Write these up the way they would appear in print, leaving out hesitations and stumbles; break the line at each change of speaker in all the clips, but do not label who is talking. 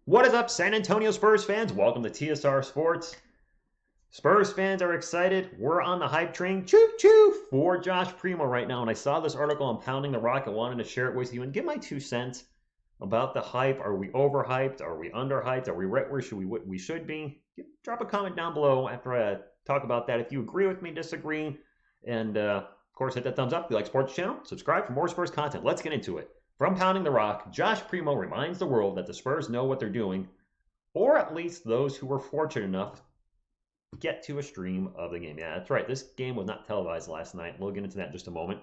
What is up, San Antonio Spurs fans? Welcome to TSR Sports. Spurs fans are excited. We're on the hype train, choo-choo, for Josh Primo right now. And I saw this article on Pounding the Rock. I wanted to share it with you and give my 2 cents about the hype. Are we overhyped? Are we underhyped? Are we right where we should be? Drop a comment down below after I talk about that. If you agree with me, disagree, and of course, hit that thumbs up if you like sports channel. Subscribe for more Spurs content. Let's get into it. From Pounding the Rock, Josh Primo reminds the world that the Spurs know what they're doing, or at least those who were fortunate enough to get to a stream of the game. Yeah, that's right. This game was not televised last night. We'll get into that in just a moment.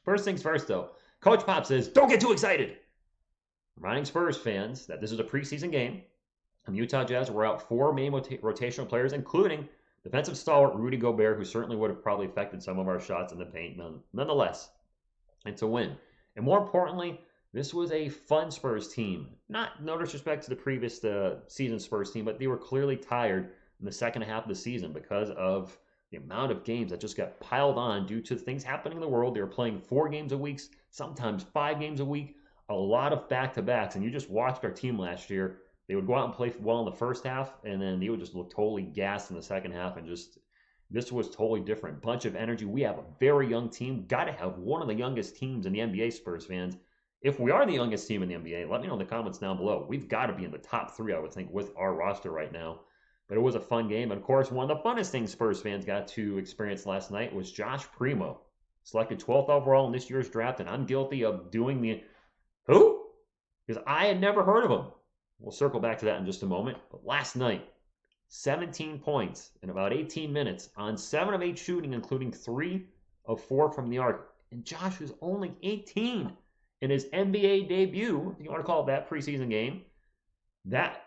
First things first, though. Coach Pop says, don't get too excited. Reminding Spurs fans that this is a preseason game. And the Utah Jazz were out 4 main rotational players, including defensive stalwart Rudy Gobert, who certainly would have probably affected some of our shots in the paint. Nonetheless, it's a win. And more importantly, this was a fun Spurs team. No disrespect to the previous season Spurs team, but they were clearly tired in the second half of the season because of the amount of games that just got piled on due to things happening in the world. They were playing 4 games a week, sometimes 5 games a week, a lot of back-to-backs. And you just watched our team last year. They would go out and play well in the first half, and then they would just look totally gassed in the second half and just this was totally different. Bunch of energy. We have a very young team. Got to have one of the youngest teams in the NBA, Spurs fans. If we are the youngest team in the NBA, let me know in the comments down below. We've got to be in the top 3, I would think, with our roster right now. But it was a fun game. And, of course, one of the funnest things Spurs fans got to experience last night was Josh Primo, selected 12th overall in this year's draft. And I'm guilty of doing the who? Because I had never heard of him. We'll circle back to that in just a moment. But last night, 17 points in about 18 minutes on 7 of 8 shooting, including 3 of 4 from the arc. And Josh was only 18 in his NBA debut, if you want to call it that, preseason game. That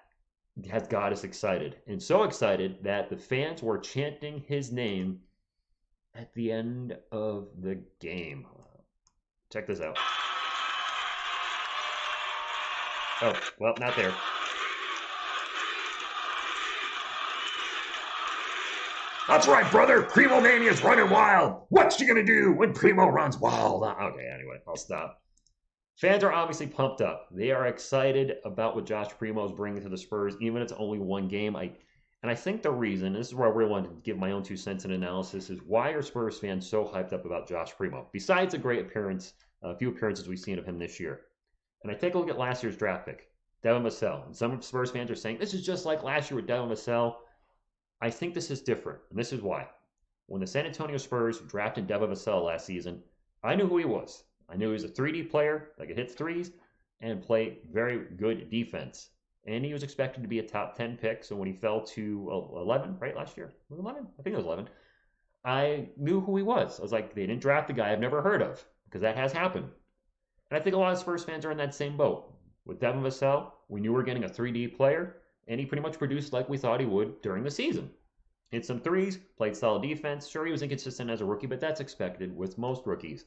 has got us excited. And so excited that the fans were chanting his name at the end of the game. Check this out. Oh, well, not there. That's right, brother. Primo Mania's running wild. What's she gonna do when Primo runs wild? Okay, anyway, I'll stop. Fans are obviously pumped up. They are excited about what Josh Primo is bringing to the Spurs, even if it's only one game. I think the reason, this is where I really wanted to give my own 2 cents in analysis, is why are Spurs fans so hyped up about Josh Primo? Besides a great appearance, a few appearances we've seen of him this year. And I take a look at last year's draft pick, Devin Vassell. And some Spurs fans are saying, this is just like last year with Devin Vassell. I think this is different, and this is why. When the San Antonio Spurs drafted Devin Vassell last season, I knew who he was. I knew he was a 3D player that could hit threes and play very good defense. And he was expected to be a top 10 pick, so when he fell to 11, right, last year? Was it 11? I think it was 11. I knew who he was. I was like, they didn't draft a guy I've never heard of, because that has happened. And I think a lot of Spurs fans are in that same boat. With Devin Vassell, we knew we were getting a 3D player, and he pretty much produced like we thought he would during the season. Hit some threes, played solid defense. Sure, he was inconsistent as a rookie, but that's expected with most rookies.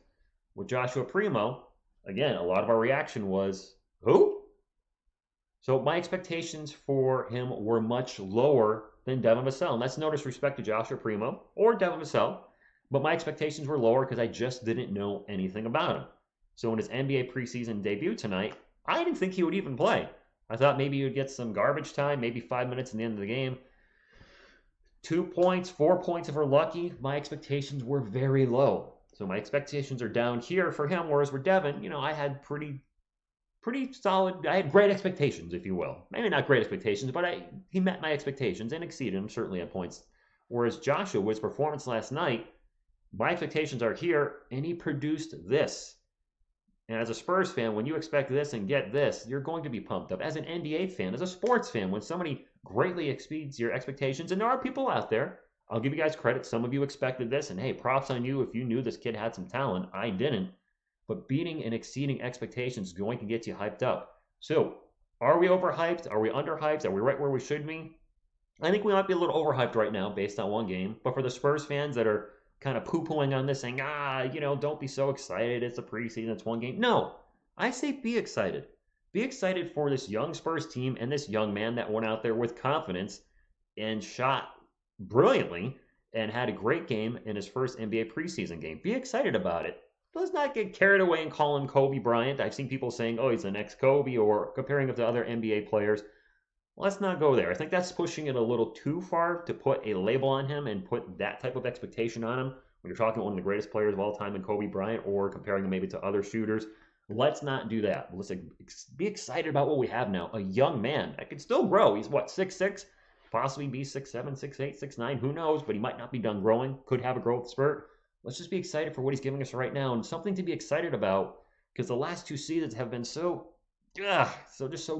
With Joshua Primo, again, a lot of our reaction was, who? So my expectations for him were much lower than Devin Vassell. And that's no disrespect to Joshua Primo or Devin Vassell, but my expectations were lower because I just didn't know anything about him. So in his NBA preseason debut tonight, I didn't think he would even play. I thought maybe he would get some garbage time, maybe 5 minutes in the end of the game. 2 points, 4 points if we're lucky. My expectations were very low. So my expectations are down here for him, whereas with Devin, I had pretty solid, I had great expectations, if you will. Maybe not great expectations, but he met my expectations and exceeded them, certainly at points. Whereas Joshua, with his performance last night, my expectations are here, and he produced this. And as a Spurs fan, when you expect this and get this, you're going to be pumped up. As an NBA fan, as a sports fan, when somebody greatly exceeds your expectations, and there are people out there, I'll give you guys credit. Some of you expected this, and hey, props on you if you knew this kid had some talent. I didn't. But beating and exceeding expectations is going to get you hyped up. So, are we overhyped? Are we underhyped? Are we right where we should be? I think we might be a little overhyped right now based on one game. But for the Spurs fans that are kind of poo-pooing on this, saying, don't be so excited. It's a preseason. It's one game. No, I say be excited. Be excited for this young Spurs team and this young man that went out there with confidence and shot brilliantly and had a great game in his first NBA preseason game. Be excited about it. Let's not get carried away and call him Kobe Bryant. I've seen people saying, oh, he's the next Kobe, or comparing him to other NBA players. Let's not go there. I think that's pushing it a little too far to put a label on him and put that type of expectation on him when you're talking about one of the greatest players of all time in Kobe Bryant, or comparing him maybe to other shooters. Let's not do that. Let's be excited about what we have now. A young man that could still grow. He's what, 6'6"? Possibly be 6'7", 6'8", 6'9", who knows, but he might not be done growing. Could have a growth spurt. Let's just be excited for what he's giving us right now, and something to be excited about, because the last 2 seasons have been so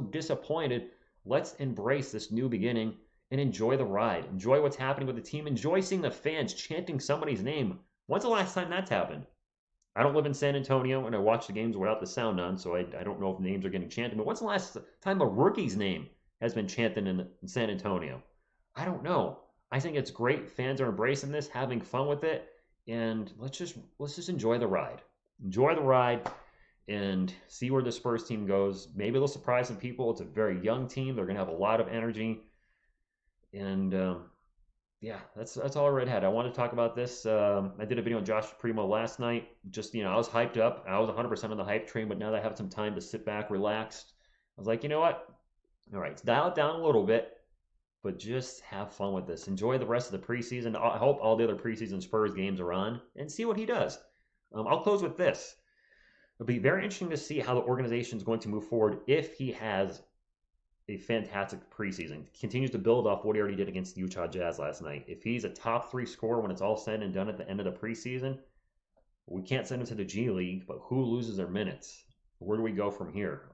disappointed. Let's embrace this new beginning and enjoy the ride. Enjoy what's happening with the team. Enjoy seeing the fans chanting somebody's name. When's the last time that's happened? I don't live in San Antonio, and I watch the games without the sound on, so I don't know if names are getting chanted. But when's the last time a rookie's name has been chanted in San Antonio? I don't know. I think it's great. Fans are embracing this, having fun with it, and let's just enjoy the ride. Enjoy the ride and see where the Spurs team goes. Maybe they'll surprise some people. It's a very young team. They're going to have a lot of energy. And yeah, that's all I really had. I want to talk about this. I did a video on Josh Primo last night. Just, I was hyped up. I was 100% on the hype train, but now that I have some time to sit back, relax, I was like, you know what? All right, let's dial it down a little bit, but just have fun with this. Enjoy the rest of the preseason. I hope all the other preseason Spurs games are on, and see what he does. I'll close with this. It'll be very interesting to see how the organization is going to move forward if he has a fantastic preseason. Continues to build off what he already did against the Utah Jazz last night. If he's a top 3 scorer when it's all said and done at the end of the preseason, we can't send him to the G League, but who loses their minutes? Where do we go from here?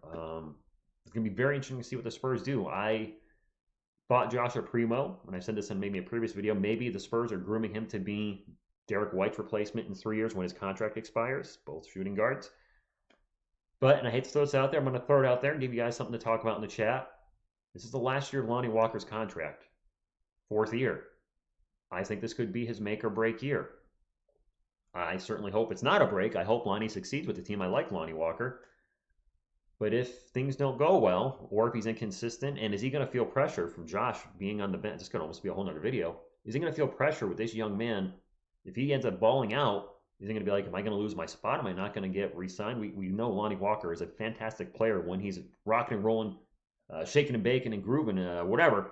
It's going to be very interesting to see what the Spurs do. I thought Joshua Primo, and I said this in maybe a previous video, maybe the Spurs are grooming him to be Derek White's replacement in 3 years when his contract expires, both shooting guards. But, and I hate to throw this out there, I'm going to throw it out there and give you guys something to talk about in the chat. This is the last year of Lonnie Walker's contract. 4th year. I think this could be his make or break year. I certainly hope it's not a break. I hope Lonnie succeeds with the team. I like Lonnie Walker. But if things don't go well, or if he's inconsistent, and is he going to feel pressure from Josh being on the bench? This could almost be a whole nother video. Is he going to feel pressure with this young man? If he ends up balling out, is he going to be like, am I going to lose my spot? Am I not going to get re-signed? We know Lonnie Walker is a fantastic player when he's rocking and rolling, shaking and baking and grooving, whatever.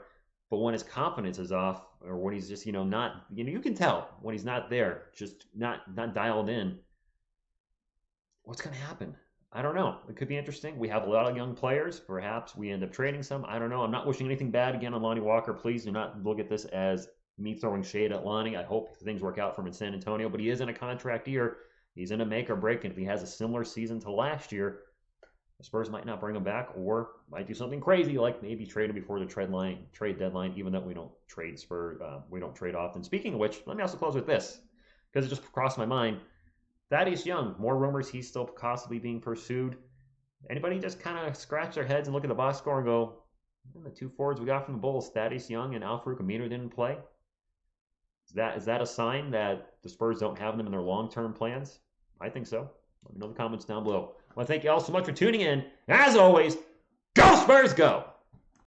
But when his confidence is off, or when he's just, not, you can tell when he's not there, just not dialed in. What's going to happen? I don't know. It could be interesting. We have a lot of young players. Perhaps we end up trading some. I don't know. I'm not wishing anything bad again on Lonnie Walker. Please do not look at this as me throwing shade at Lonnie. I hope things work out for him in San Antonio, but he is in a contract year. He's in a make or break, and if he has a similar season to last year, the Spurs might not bring him back, or might do something crazy like maybe trade him before the trade deadline, even though we don't trade we don't trade often. Speaking of which, let me also close with this, because it just crossed my mind. Thaddeus Young, more rumors he's still possibly being pursued. Anybody just kind of scratch their heads and look at the box score and go, the 2 forwards we got from the Bulls, Thaddeus Young and Al-Farouq Aminu, didn't play? Is that a sign that the Spurs don't have them in their long-term plans? I think so. Let me know in the comments down below. Well, thank you all so much for tuning in. As always, go Spurs, go!